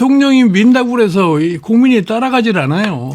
대통령이 민다고 그래서 국민이 따라가질 않아요.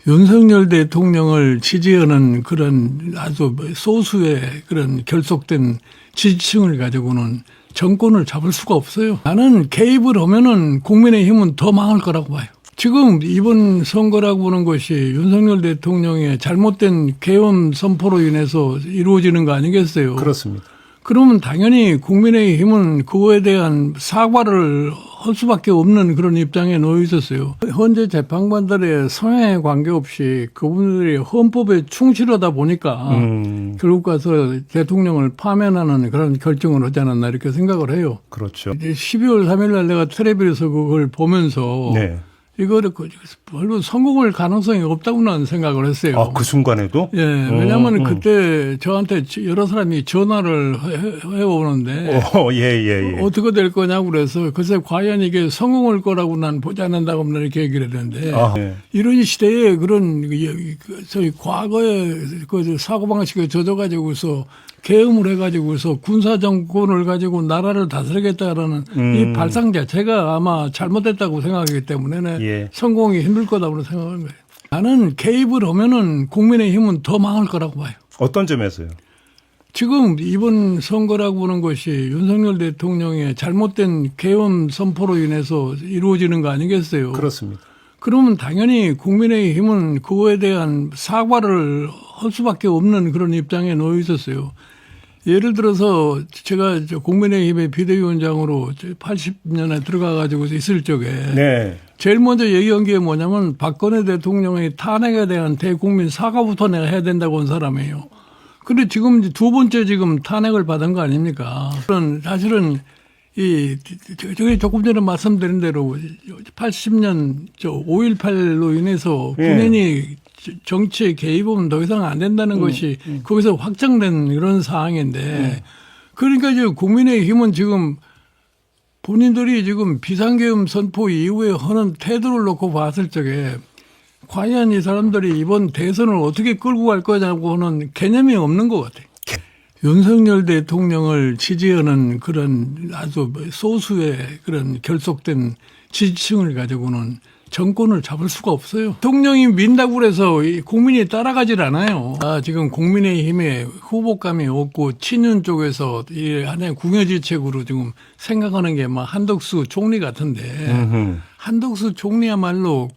윤석열 대통령을 지지하는 그런 아주 소수의 그런 결속된 지지층을 가지고는 정권을 잡을 수가 없어요. 나는 개입을 하면은 국민의힘은 더 망할 거라고 봐요. 지금 이번 선거라고 보는 것이 윤석열 대통령의 잘못된 계엄 선포로 인해서 이루어지는 거 아니겠어요? 그렇습니다. 그러면 당연히 국민의힘은 그거에 대한 사과를 할 수밖에 없는 그런 입장에 놓여 있었어요. 현재 재판관들의 성향에 관계없이 그분들이 헌법에 충실하다 보니까 결국 가서 대통령을 파면하는 그런 결정을 하지 않았나 이렇게 생각을 해요. 그렇죠. 이제 12월 3일 날 내가 텔레비에서 그걸 보면서 네. 이거를 별로 성공할 가능성이 없다고 나는 생각을 했어요. 아, 그 순간에도? 예, 왜냐하면 그때 저한테 여러 사람이 전화를 해오는데 예. 어떻게 될 거냐고 그래서 글쎄 과연 이게 성공할 거라고 난 보지 않는다고 이렇게 얘기를 했는데 아, 네. 이런 시대에 그런 저희 과거의 그 사고방식에 젖어가지고서 계엄을 해가지고서 군사정권을 가지고 나라를 다스리겠다라는 이 발상 자체가 아마 잘못됐다고 생각하기 때문에 예. 성공이 힘들 거다고 생각하는 거예요. 나는 개입을 하면은 국민의힘은 더 망할 거라고 봐요. 어떤 점에서요? 지금 이번 선거라고 보는 것이 윤석열 대통령의 잘못된 계엄 선포로 인해서 이루어지는 거 아니겠어요? 그렇습니다. 그러면 당연히 국민의힘은 그거에 대한 사과를 할 수밖에 없는 그런 입장에 놓여 있었어요. 예를 들어서 제가 국민의힘의 비대위원장으로 80년에 들어가가지고 있을 적에 네. 제일 먼저 얘기한 게 뭐냐면 박근혜 대통령의 탄핵에 대한 대국민 사과부터 내가 해야 된다고 한 사람이에요. 근데 지금 두 번째 지금 탄핵을 받은 거 아닙니까? 사실은 저기 조금 전에 말씀드린 대로 80년 5.18로 인해서 군인이 정치에 개입하면 더 이상 안 된다는 것이 거기서 확정된 이런 사항인데 그러니까 이제 국민의힘은 지금 본인들이 지금 비상계엄 선포 이후에 하는 태도를 놓고 봤을 적에 과연 이 사람들이 이번 대선을 어떻게 끌고 갈 거냐고 하는 개념이 없는 것 같아요. 윤석열 대통령을 지지하는 그런 아주 소수의 그런 결속된 지지층을 가지고는 정권을 잡을 수가 없어요. 대통령이 민다고 그래서 국민이 따라가질 않아요. 지금 국민의힘에 후보감이 없고 친윤 쪽에서 이 하나의 궁여지책으로 지금 생각하는 게 막 한덕수 총리 같은데 한덕수 총리야말로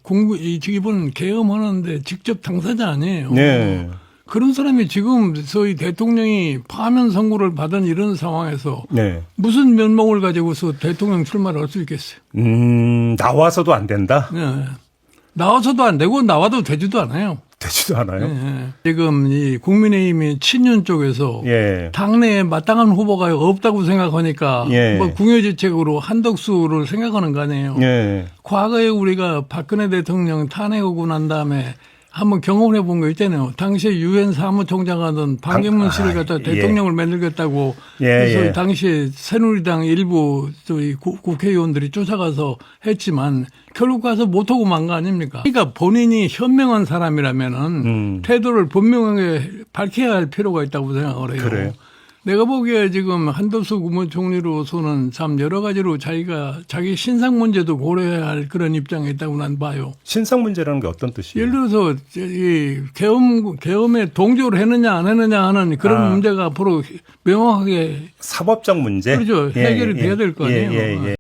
이번 계엄하는데 직접 당사자 아니에요. 네. 그런 사람이 지금 소위 대통령이 파면 선고를 받은 이런 상황에서 네. 무슨 면목을 가지고서 대통령 출마를 할 수 있겠어요? 나와서도 안 된다? 네. 나와서도 안 되고 나와도 되지도 않아요. 되지도 않아요? 네. 지금 이 국민의힘이 친윤 쪽에서 예. 당내에 마땅한 후보가 없다고 생각하니까 예. 뭐 궁여지책으로 한덕수를 생각하는 거 아니에요. 예. 과거에 우리가 박근혜 대통령 탄핵하고 난 다음에 한번 경험을 해본 거 있잖아요. 당시에 유엔 사무총장 하던 방기문 씨를 갖다 대통령을 만들겠다고 그래서 당시에 새누리당 일부 저희 국회의원들이 쫓아가서 했지만 결국 가서 못하고 만 거 아닙니까? 그러니까 본인이 현명한 사람이라면은 태도를 분명하게 밝혀야 할 필요가 있다고 생각을 해요. 그래요? 내가 보기에 지금 한덕수 국무총리로서는 참 여러 가지로 자기 신상 문제도 고려해야 할 그런 입장에 있다고 난 봐요. 신상 문제라는 게 어떤 뜻이에요? 예를 들어서 이 계엄에 동조를 했느냐 안 했느냐 하는 그런 문제가 앞으로 명확하게 사법적 문제? 그렇죠. 해결이 돼야 될 거 아니에요.